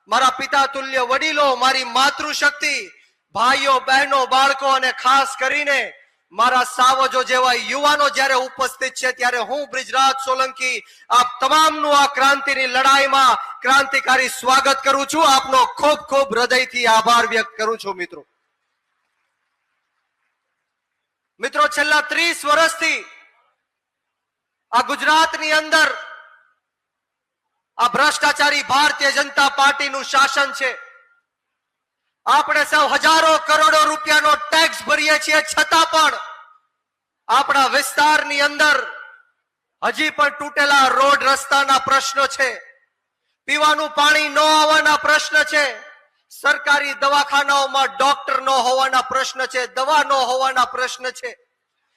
મારા પિતા તુલ્ય વડીલો, મારી માતૃશક્તિ, ભાઈઓ બહેનો બાળકો અને ખાસ કરીને મારા સાવજો જેવા યુવાનો જ્યારે ઉપસ્થિત છે ત્યારે હું બ્રિજરાજ સોલંકી આપ તમામનું આ ક્રાંતિની લડાઈમાં ક્રાંતિકારી સ્વાગત કરું છું. આપનો ખૂબ ખૂબ હૃદયથી આભાર વ્યક્ત કરું છું. મિત્રો છેલ્લા 30 વર્ષથી આ ગુજરાતની અંદર આ ભ્રષ્ટાચારી ભારતીય જનતા પાર્ટીનું શાસન છે. આપણે સૌ હજારો કરોડો રૂપિયાનો ટેક્સ ભરીએ છીએ, છતાં પણ આપણા વિસ્તારની અંદર હજી પણ તૂટેલા રોડ રસ્તાના પ્રશ્નો છે, પીવાનું પાણી ન આવવાના પ્રશ્ન છે, સરકારી દવાખાનાઓમાં ડોક્ટર ન હોવાના પ્રશ્ન છે, દવા ન હોવાના પ્રશ્ન છે,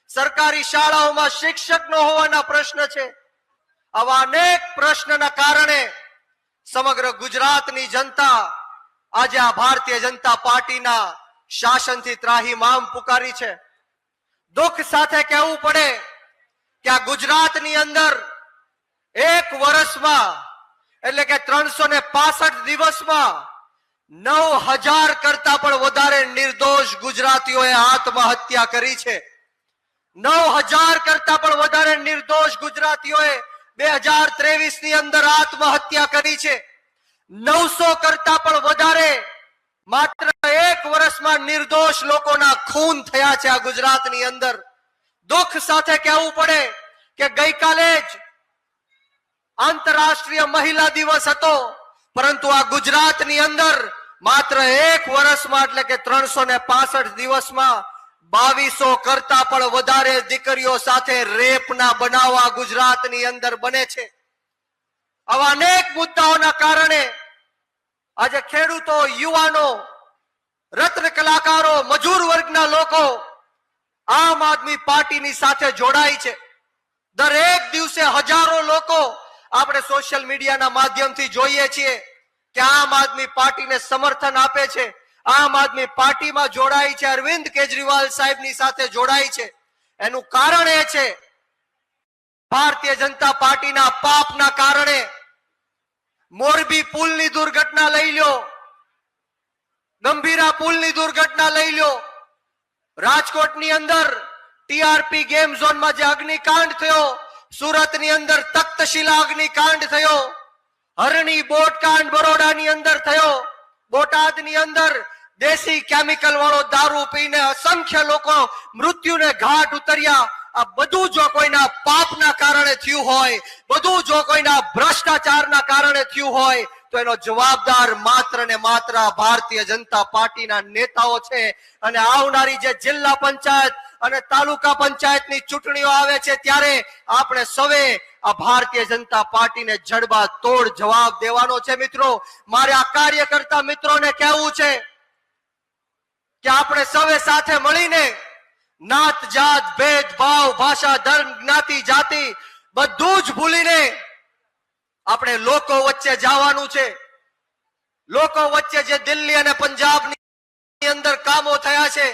સરકારી શાળાઓમાં શિક્ષક ન હોવાના પ્રશ્ન છે. આવા અનેક પ્રશ્નના કારણે સમગ્ર ગુજરાતની જનતા આજે આ ભારતીય જનતા પાર્ટીના શાસનથી ત્રાહિમામ પુકારી છે. દુઃખ સાથે કહેવું પડે કે આ ગુજરાતની અંદર એક વર્ષમાં એટલે કે 365 દિવસમાં 9000 કરતા પણ વધારે નિર્દોષ ગુજરાતીઓએ આત્મહત્યા કરી છે. 9000 કરતા પણ વધારે નિર્દોષ ગુજરાતીઓએ 2023 ની અંદર આત્મહત્યા કરી છે. 900 કરતા પણ વધારે માત્ર એક વર્ષમાં નિર્દોષ લોકોના ખૂન થયા છે આ ગુજરાતની અંદર. દુઃખ સાથે કહેવું પડે કે ગઈકાલે જ આંતરરાષ્ટ્રીય મહિલા દિવસ હતો, પરંતુ આ ગુજરાતની અંદર માત્ર એક વર્ષમાં એટલે કે 365 દિવસમાં 2200 કરતા પણ વધારે દીકરીઓ સાથે રેપના બનાવ આ ગુજરાતની અંદર બને છે. આવા અનેક મુદ્દાઓના કારણે આજે ખેડૂતો, યુવાનો, રત્ન કલાકારો, મજૂર વર્ગના લોકો આમ આદમી પાર્ટીની સાથે જોડાય છે. દરેક દિવસે હજારો લોકો આપણે સોશિયલ મીડિયાના માધ્યમથી જોઈએ છીએ કે આમ આદમી પાર્ટીને સમર્થન આપે છે, આમ આદમી પાર્ટીમાં જોડાય છે, અરવિંદ કેજરીવાલ સાહેબની સાથે જોડાય છે. એનું કારણ એ છે ભારતીય જનતા પાર્ટીના પાપના કારણે મોરબી પુલની દુર્ઘટના લઈ લો, ગંભીરા પુલની દુર્ઘટના લઈ લો, રાજકોટની અંદર ટીઆરપી ગેમ ઝોનમાં જે અગ્નિકાંડ થયો, સુરતની અંદર તખ્તશિલા અગ્નિકાંડ થયો, હરણી બોટકાંડ બરોડાની અંદર થયો, બોટાદની અંદર દેશી કેમિકલ વાળો દારૂ પીને અસંખ્ય લોકો મૃત્યુને ઘાટ ઉતર્યા. આ બધું જો કોઈના પાપના કારણે થયું હોય, બધું જો કોઈના ભ્રષ્ટાચારના કારણે થયું હોય તો એનો જવાબદાર માત્ર ને માત્ર ભારતીય જનતા પાર્ટીના નેતાઓ છે. અને આવનારી જે જિલ્લા પંચાયત અને તાલુકા પંચાયતની ચૂંટણીઓ આવે છે ત્યારે આપણે સૌએ આ ભારતીય જનતા પાર્ટીને જડબા તોડ જવાબ દેવાનો છે. મિત્રો, મારે આ કાર્યકર્તા મિત્રોને કહેવું છે કે આપણે સૌએ સાથે મળીને નાત જાત ભેદભાવ ભાષા ધર્મ જ્ઞાતિ જાતિ બધું જ ભૂલીને આપણે લોકો વચ્ચે જવાનું છે. લોકો વચ્ચે જે દિલ્હી અને પંજાબની અંદર કામો થયા છે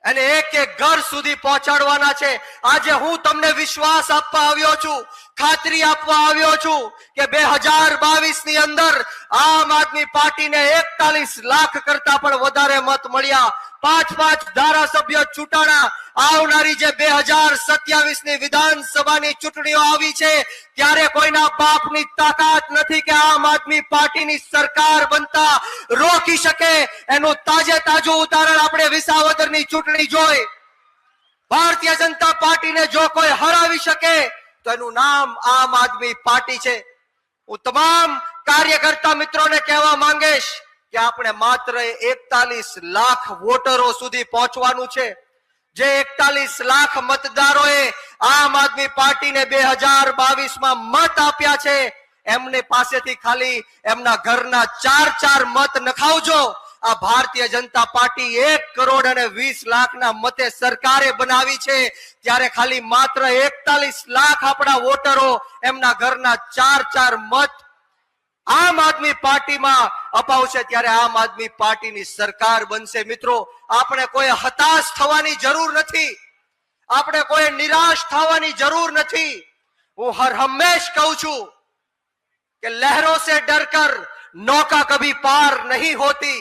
અને એક એક ઘર સુધી પહોંચાડવાના છે. આજે હું તમને વિશ્વાસ આપવા આવ્યો છું, ખાતરી આપવા આવ્યો છું કે 2022 ની અંદર આમ આદમી પાર્ટીને 41 લાખ કરતા પણ વધારે મત મળ્યા, 5 ધારાસભ્યો ચૂંટાણા. આવનારી જે 2027 ની વિધાનસભાની ચૂંટણીઓ આવી છે ત્યારે કોઈના બાપની તાકાત નથી કે આમ આદમી પાર્ટીની સરકાર બનતા રોકી શકે. એનું તાજે તાજું ઉદાહરણ આપણે વિસાવદરની ચૂંટણી જોઈ. ભારતીય જનતા પાર્ટીને જો કોઈ હરાવી શકે તો એનું નામ આમ આદમી પાર્ટી છે. હું તમામ કાર્યકર્તા મિત્રોને કહેવા માંગીશ કે આપણે માત્ર 41 લાખ વોટરો સુધી પહોંચવાનું છે. જે 41 લાખ મતદારોએ આમ આદમી પાર્ટીને 2022માં મત આપ્યા છે એમની પાસેથી ખાલી એમના ઘરના 4 મત નખાવજો. આ ભારતીય જનતા પાર્ટી 1,20,00,000 મતે સરકારે બનાવી છે ત્યારે ખાલી માત્ર 41 લાખ આપણા વોટરો એમના ઘરના 4 મત આમ આદમી પાર્ટીમાં અપાવશે ત્યારે આમ આદમી પાર્ટીની સરકાર બનશે. મિત્રો, આપણે કોઈ હતાશ થવાની જરૂર નથી, આપણે કોઈ નિરાશ થવાની જરૂર નથી. હું હર હંમેશ કહું છું કે લહેરો સે ડરકર नौका कभी पार नहीं होती,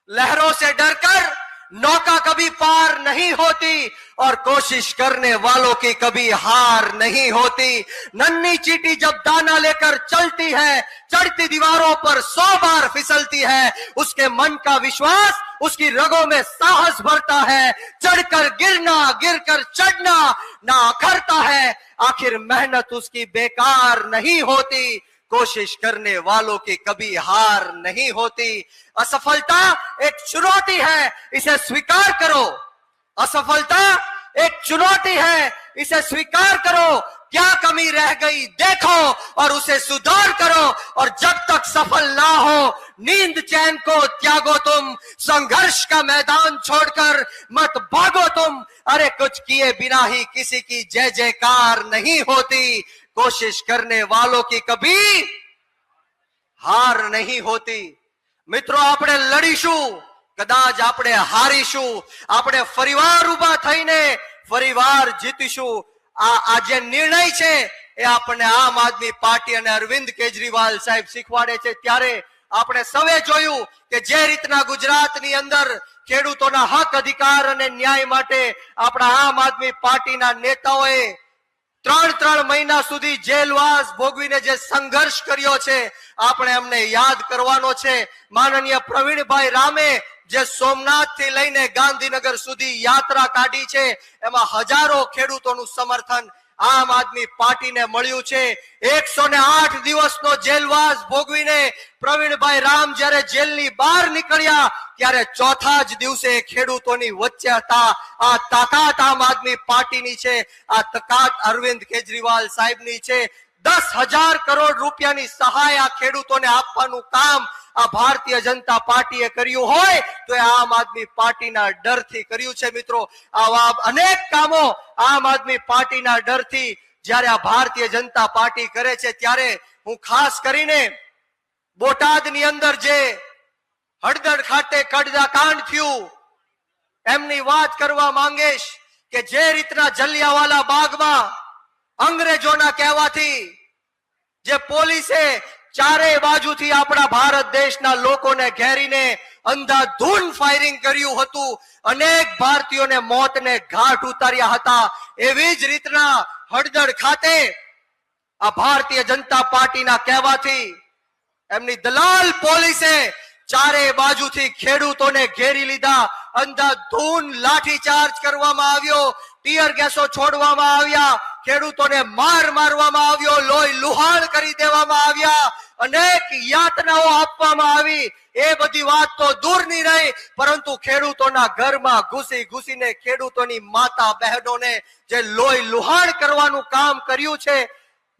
लहरों से डरकर नौका कभी पार नहीं होती, और कोशिश करने वालों की कभी हार नहीं होती। नन्ही चींटी जब दाना लेकर चलती है, चढ़ती दीवारों पर 100 बार फिसलती है, उसके मन का विश्वास उसकी रगों में साहस भरता है। चढ़कर गिरना, गिरकर चढ़ना ना अखरता है, आखिर मेहनत उसकी बेकार नहीं होती। कोशिश करने वालों की कभी हार नहीं होती। असफलता एक चुनौती है, इसे स्वीकार करो। असफलता एक चुनौती है, इसे स्वीकार करो। क्या कमी रह गई देखो और उसे सुधार करो, और जब तक सफल ना हो नींद चैन को त्यागो तुम। संघर्ष का मैदान छोड़कर मत भागो तुम, अरे कुछ किए बिना ही किसी की जय जयकार नहीं होती। कोशिश करने वालों की कभी हार नहीं होती। મિત્રો, આપણે લડીશું, કદાચ આપણે હારીશું, આપણે ફરીવાર ઉભા થઈને ફરીવાર જીતીશું। આ જે નિર્ણય છે એ આપણને આમ આદમી પાર્ટી અને અરવિંદ કેજરીવાલ સાહેબ શીખવાડે છે। ત્યારે આપણે સૌએ જોયું કે જે રીતના ગુજરાતની અંદર ખેડૂતોના હક અધિકાર અને ન્યાય માટે આપણા આમ આદમી પાર્ટીના નેતાઓએ 3 મહિના સુધી જેલવાસ ભોગવીને જે સંઘર્ષ કર્યો છે, આપણે એમને યાદ કરવાનો છે। માનનીય પ્રવીણભાઈ રામે જે સોમનાથ થી લઈને ગાંધીનગર સુધી યાત્રા કાઢી છે, એમાં હજારો ખેડૂતોનું સમર્થન આમ આદમી પાર્ટીને મળ્યું છે। 108 દિવસનો જેલવાસ ભોગવીને પ્રવીણભાઈ રામ જ્યારે જેલની બહાર નીકળ્યા ત્યારે ચોથા જ દિવસે ખેડૂતોની વચ્ચે હતા। આ તાકાત આમ આદમી પાર્ટીની છે, આ તાકાત અરવિંદ કેજરીવાલ સાહેબની છે। 10,000 કરોડ રૂપિયાની સહાય આ ખેડૂતોને આપવાનું કામ આ ભારતીય જનતા પાર્ટીએ કર્યું હોય તો એ આમ આદમી પાર્ટીના ડરથી કર્યું છે। મિત્રો, આવા અનેક કામો આમ આદમી પાર્ટીના ડરથી જ્યારે આ ભારતીય જનતા પાર્ટી કરે છે, ત્યારે હું ખાસ કરીને બોટાદની અંદર જે હળદર ખાતે કડદા કાંડ થયું એમની વાત કરવા માંગીશ કે જે રીતના જલિયાવાલા બાગમાં અંગ્રેજોના કહેવાથી જે પોલીસે ચારે બાજુથી આપણા ભારત દેશના લોકોને ઘેરીને અંધાધૂન ફાયરિંગ કર્યું હતું, અનેક ભારતીયોને મોતને ઘાટ ઉતાર્યા હતા, એવી જ રીતના હળદર ખાતે આ ભારતીય જનતા પાર્ટીના કહેવાથી એમની દલાલ પોલીસે ચારે બાજુથી ખેડૂતોને ઘેરી લીધા, અંધાધૂન લાઠીચાર્જ કરવામાં આવ્યો, ટીયર ગેસો છોડવામાં આવ્યા, ખેડૂતોને મારવામાં આવ્યો, લોહી લુહાણ કરી દેવામાં આવ્યા, અનેક યાતનાઓ આપવામાં આવી। એ બધી વાત તો દૂરની રહી, પરંતુ ખેડૂતોના ઘરમાં ઘૂસીને ખેડૂતોની માતા બહેનોને જે લોહી લુહાણ કરવાનું કામ કર્યું છે,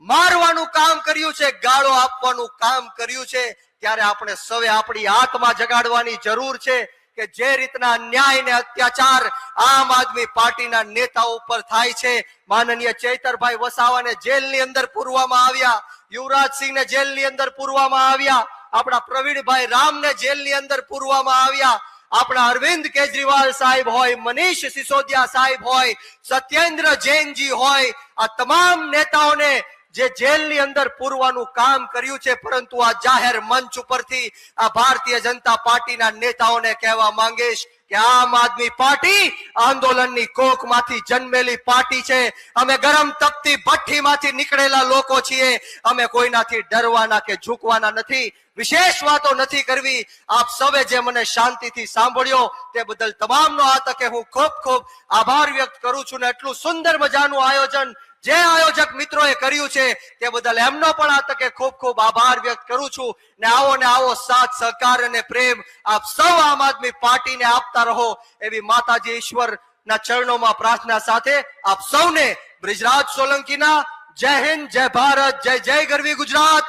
મારવાનું કામ કર્યું છે, ગાળો આપવાનું કામ કર્યું છે, ત્યારે આપણે સૌએ આપણી આત્મા જગાડવાની જરૂર છે કે જે રીતના અન્યાય ને અત્યાચાર આમ આદમી પાર્ટીના નેતાઓ ઉપર થાય છે, માનનીય ચૈતરભાઈ વસાવાને જેલની અંદર પૂરવામાં આવ્યા, યુવરાજસિંહને જેલની અંદર પૂરવામાં આવ્યા, આપણા પ્રવીણભાઈ રામને જેલની અંદર પૂરવામાં આવ્યા, આપણા અરવિંદ કેજરીવાલ સાહેબ હોય, મનીષ સિસોદિયા સાહેબ હોય, સત્યેન્દ્ર જૈનજી હોય, આ તમામ નેતાઓને જે જેલની અંદર પૂરવાનું કામ કર્યું છે, પરંતુ આ જાહેર મંચ ઉપરથી આ ભારતીય જનતા પાર્ટીના નેતાઓને કહેવા માંગીશ કે આમ આદમી પાર્ટી આંદોલનની કોખમાંથી જન્મેલી પાર્ટી છે। અમે ગરમ તપતી ભઠ્ઠીમાંથી નીકળેલા લોકો છીએ, અમે કોઈનાથી ડરવાના કે ઝૂકવાના નથી। વિશેષ વાતો નથી કરવી। આપ સૌએ જે મને શાંતિથી સાંભળ્યો તે બદલ તમામનો આ તકે હું ખૂબ ખૂબ આભાર વ્યક્ત કરું છું, ને એટલું સુંદર મજાનું આયોજન જે આયોજક મિત્રોએ કર્યું છે તે બદલ એમનો પણ આ તકે ખૂબ ખૂબ આભાર વ્યક્ત કરું છું। ને આવો સાથ સહકાર અને પ્રેમ આપ સૌ આમ આદમી પાર્ટીને આપતા રહો એવી માતાજી ઈશ્વરના ચરણોમાં પ્રાર્થના સાથે આપ સૌને બ્રિજરાજ સોલંકીના જય હિન્દ, જય ભારત, જય જય ગરવી ગુજરાત।